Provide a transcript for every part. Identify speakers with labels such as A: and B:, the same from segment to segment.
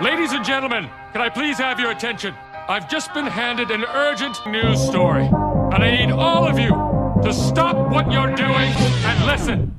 A: Ladies and gentlemen, can I please have your attention? I've just been handed an urgent news story, and I need all of you to stop what you're doing and listen.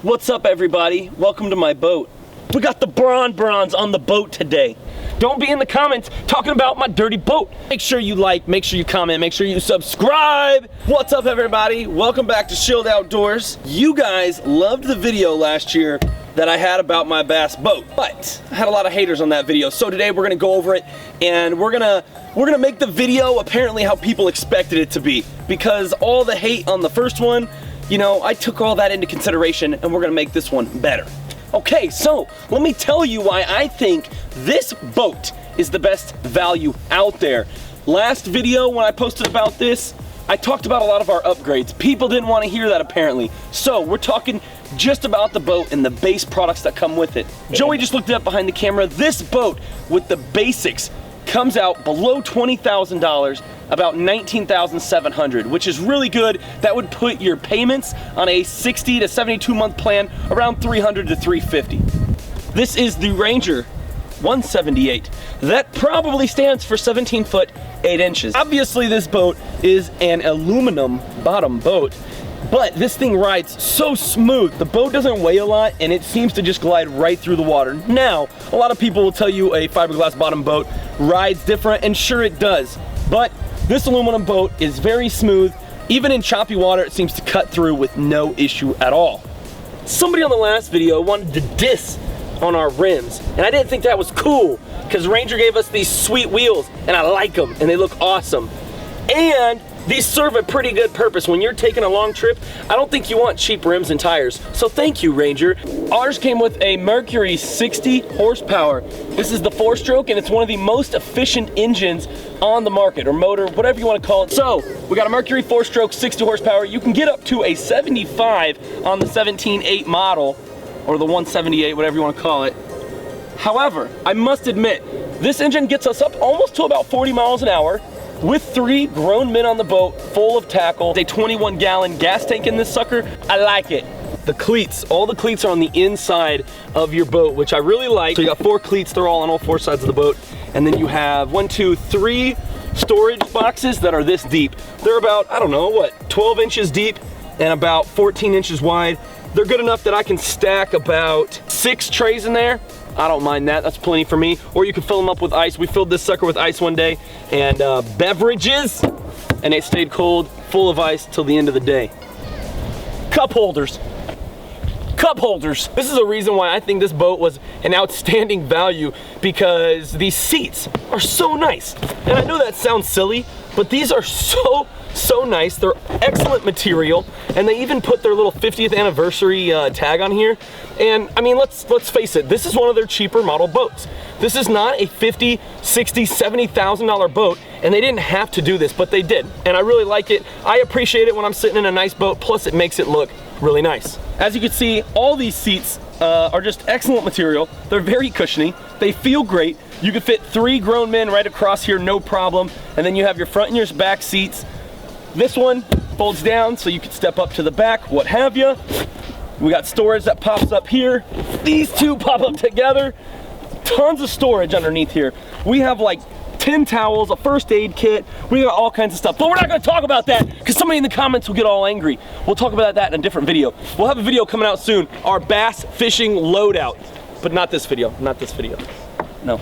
B: What's up, everybody? Welcome to my boat. We got the bronze on the boat today. Don't be in the comments talking about my dirty boat. Make sure you like, make sure you comment, make sure you subscribe. What's up, everybody? Welcome back to Chilled Outdoors. You guys loved the video last year that I had about my bass boat, but I had a lot of haters on that video. So today we're gonna go over it, and we're gonna make the video apparently how people expected it to be, because all the hate on the first one, you know, I took all that into consideration, and we're gonna make this one better. Okay, so let me tell you why I think this boat is the best value out there. Last video when I posted about this, I talked about a lot of our upgrades. People didn't want to hear that apparently. So we're talking just about the boat and the base products that come with it. Joey just looked it up behind the camera. This boat with the basics comes out below $20,000, about $19,700, which is really good. That would put your payments on a 60 to 72 month plan around $300 to $350. This is the Ranger 178. That probably stands for 17 foot 8 inches. Obviously this boat is an aluminum bottom boat, but this thing rides so smooth. The boat doesn't weigh a lot, and it seems to just glide right through the water. Now, a lot of people will tell you a fiberglass bottom boat rides different, and sure it does, but this aluminum boat is very smooth. Even in choppy water, it seems to cut through with no issue at all. Somebody on the last video wanted to diss on our rims, and I didn't think that was cool, because Ranger gave us these sweet wheels, and I like them, and they look awesome. And these serve a pretty good purpose. When you're taking a long trip, I don't think you want cheap rims and tires. So thank you, Ranger. Ours came with a Mercury 60 horsepower. This is the 4-stroke, and it's one of the most efficient engines on the market, or motor, whatever you want to call it. So we got a Mercury 4-stroke, 60 horsepower. You can get up to a 75 on the 17.8 model, or the 178, whatever you want to call it. However, I must admit, this engine gets us up almost to about 40 miles an hour. With 3 grown men on the boat, full of tackle, a 21-gallon gas tank in this sucker. I like it. The cleats, all the cleats are on the inside of your boat, which I really like. So you got 4 cleats, they're all on all 4 sides of the boat. And then you have 1, 2, 3 storage boxes that are this deep. They're about, I don't know, what, 12 inches deep and about 14 inches wide. They're good enough that I can stack about 6 trays in there. I don't mind that, that's plenty for me. Or you can fill them up with ice. We filled this sucker with ice one day, and beverages, and it stayed cold, full of ice till the end of the day. Cup holders. Cup holders. This is a reason why I think this boat was an outstanding value, because these seats are so nice. And I know that sounds silly, but these are so nice. They're excellent material, and they even put their little 50th anniversary tag on here. And I mean, let's face it, this is one of their cheaper model boats. This is not a $50, $60, $70,000 boat, and they didn't have to do this, but they did. And I really like it. I appreciate it when I'm sitting in a nice boat, plus it makes it look really nice. As you can see, all these seats are just excellent material. They're very cushiony. They feel great. You can fit 3 grown men right across here, no problem. And then you have your front and your back seats. This one folds down so you can step up to the back, what have you. We got storage that pops up here. These 2 pop up together. Tons of storage underneath here. We have like 10 towels, a first aid kit. We got all kinds of stuff, but we're not gonna talk about that because somebody in the comments will get all angry. We'll talk about that in a different video. We'll have a video coming out soon, our bass fishing loadout, but not this video, not this video. No,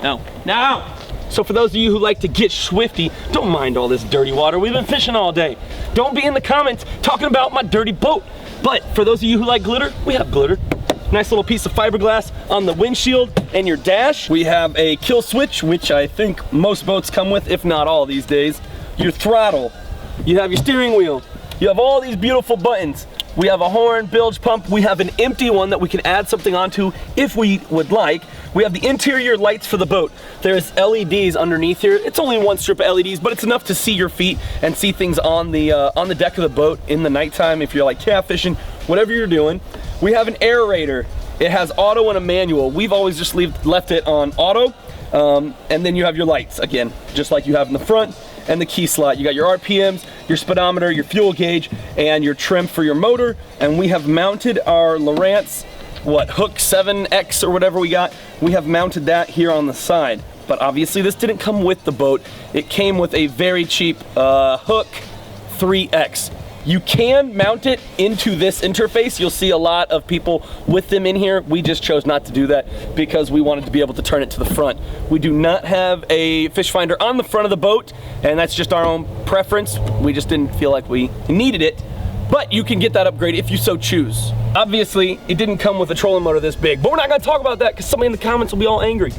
B: no, no. So for those of you who like to get swifty, don't mind all this dirty water. We've been fishing all day. Don't be in the comments talking about my dirty boat. But for those of you who like glitter, we have glitter. Nice little piece of fiberglass on the windshield and your dash. We have a kill switch, which I think most boats come with, if not all these days. Your throttle. You have your steering wheel. You have all these beautiful buttons. We have a horn, bilge pump. We have an empty one that we can add something onto if we would like. We have the interior lights for the boat. There's LEDs underneath here. It's only one strip of LEDs, but it's enough to see your feet and see things on the deck of the boat in the nighttime if you're like catfishing, whatever you're doing. We have an aerator. It has auto and a manual. We've always just left it on auto. And then you have your lights, again, just like you have in the front, and the key slot. You got your RPMs, your speedometer, your fuel gauge, and your trim for your motor. And we have mounted our Lowrance, hook 7X or whatever we got. We have mounted that here on the side. But obviously this didn't come with the boat. It came with a very cheap hook 3X. You can mount it into this interface. You'll see a lot of people with them in here. We just chose not to do that because we wanted to be able to turn it to the front. We do not have a fish finder on the front of the boat, and that's just our own preference. We just didn't feel like we needed it, but you can get that upgrade if you so choose. Obviously, it didn't come with a trolling motor this big, but we're not gonna talk about that because somebody in the comments will be all angry.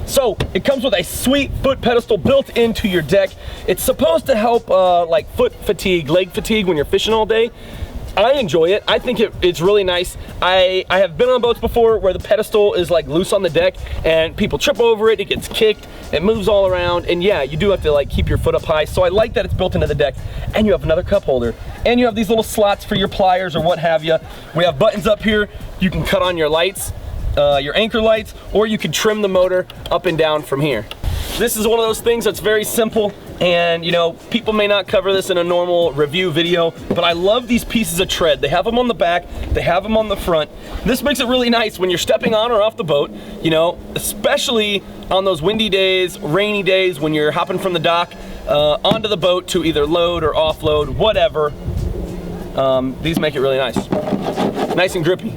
B: So it comes with a sweet foot pedestal built into your deck. It's supposed to help like foot fatigue, leg fatigue when you're fishing all day. I enjoy it. I think it's really nice. I have been on boats before where the pedestal is like loose on the deck and people trip over it, it gets kicked, it moves all around, and yeah, you do have to like keep your foot up high. So I like that it's built into the deck. And you have another cup holder. And you have these little slots for your pliers or what have you. We have buttons up here. You can cut on your lights. Your anchor lights, or you can trim the motor up and down from here. This is one of those things that's very simple, and you know, people may not cover this in a normal review video, but I love these pieces of tread. They have them on the back, they have them on the front. This makes it really nice when you're stepping on or off the boat, you know, especially on those windy days, rainy days, when you're hopping from the dock onto the boat to either load or offload, whatever. These make it really nice. Nice and grippy.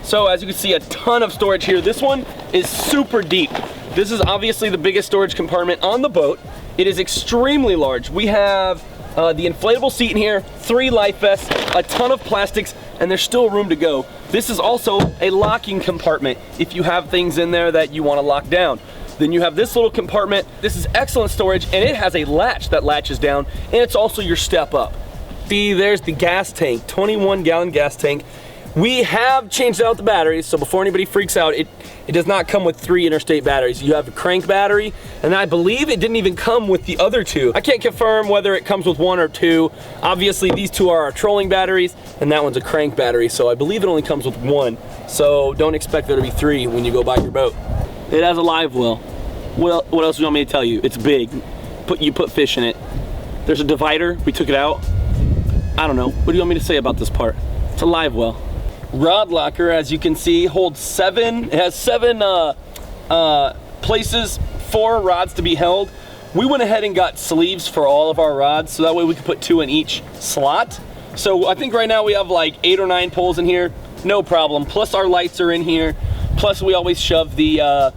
B: So as you can see, a ton of storage here. This one is super deep. This is obviously the biggest storage compartment on the boat. It is extremely large. We have the inflatable seat in here, 3 life vests, a ton of plastics, and there's still room to go. This is also a locking compartment if you have things in there that you want to lock down. Then you have this little compartment. This is excellent storage, and it has a latch that latches down, and it's also your step up. See, there's the gas tank, 21-gallon gas tank. We have changed out the batteries, so before anybody freaks out, it does not come with 3 interstate batteries. You have a crank battery, and I believe it didn't even come with the other 2. I can't confirm whether it comes with 1 or 2. Obviously, these 2 are our trolling batteries, and that one's a crank battery, so I believe it only comes with 1. So don't expect there to be 3 when you go buy your boat. It has a live well. What else do you want me to tell you? It's big. You put fish in it. There's a divider. We took it out. I don't know. What do you want me to say about this part? It's a live well. Rod locker, as you can see, holds 7. It has 7 places for rods to be held. We went ahead and got sleeves for all of our rods, so that way we could put 2 in each slot. So I think right now we have like 8 or 9 poles in here, no problem. Plus our lights are in here. Plus we always shove the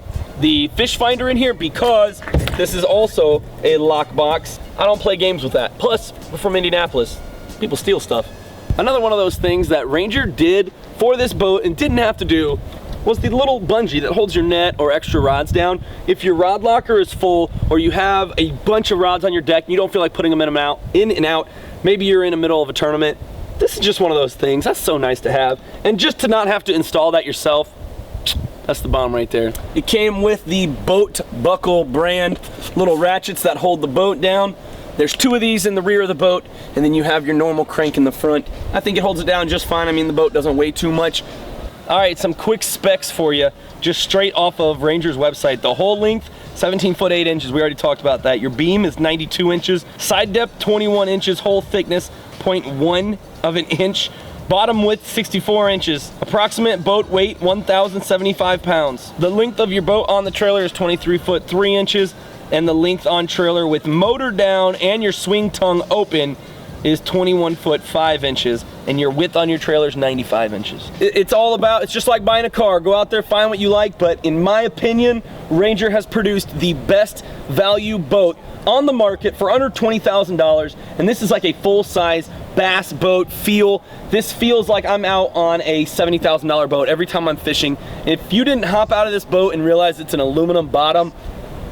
B: fish finder in here because this is also a lock box. I don't play games with that. Plus, we're from Indianapolis. People steal stuff. Another one of those things that Ranger did for this boat and didn't have to do was the little bungee that holds your net or extra rods down. If your rod locker is full or you have a bunch of rods on your deck and you don't feel like putting them in and out, maybe you're in the middle of a tournament, this is just one of those things. That's so nice to have. And just to not have to install that yourself, that's the bomb right there. It came with the Boat Buckle brand little ratchets that hold the boat down. There's 2 of these in the rear of the boat, and then you have your normal crank in the front. I think it holds it down just fine. I mean, the boat doesn't weigh too much. All right, some quick specs for you, just straight off of Ranger's website. The whole length, 17 foot 8 inches. We already talked about that. Your beam is 92 inches. Side depth, 21 inches. Hole thickness, 0.1 of an inch. Bottom width, 64 inches. Approximate boat weight, 1,075 pounds. The length of your boat on the trailer is 23 foot 3 inches. And the length on trailer with motor down and your swing tongue open is 21 foot 5 inches, and your width on your trailer is 95 inches. It's all about, it's just like buying a car. Go out there, find what you like, but in my opinion, Ranger has produced the best value boat on the market for under $20,000, and this is like a full-size bass boat feel. This feels like I'm out on a $70,000 boat every time I'm fishing. If you didn't hop out of this boat and realize it's an aluminum bottom,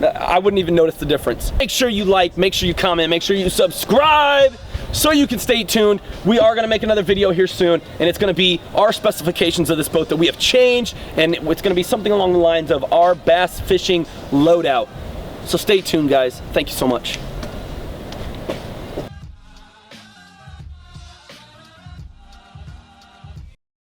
B: I wouldn't even notice the difference. Make sure you like, make sure you comment, make sure you subscribe so you can stay tuned. We are gonna make another video here soon, and it's gonna be our specifications of this boat that we have changed, and it's gonna be something along the lines of our bass fishing loadout. So stay tuned, guys. Thank you so much.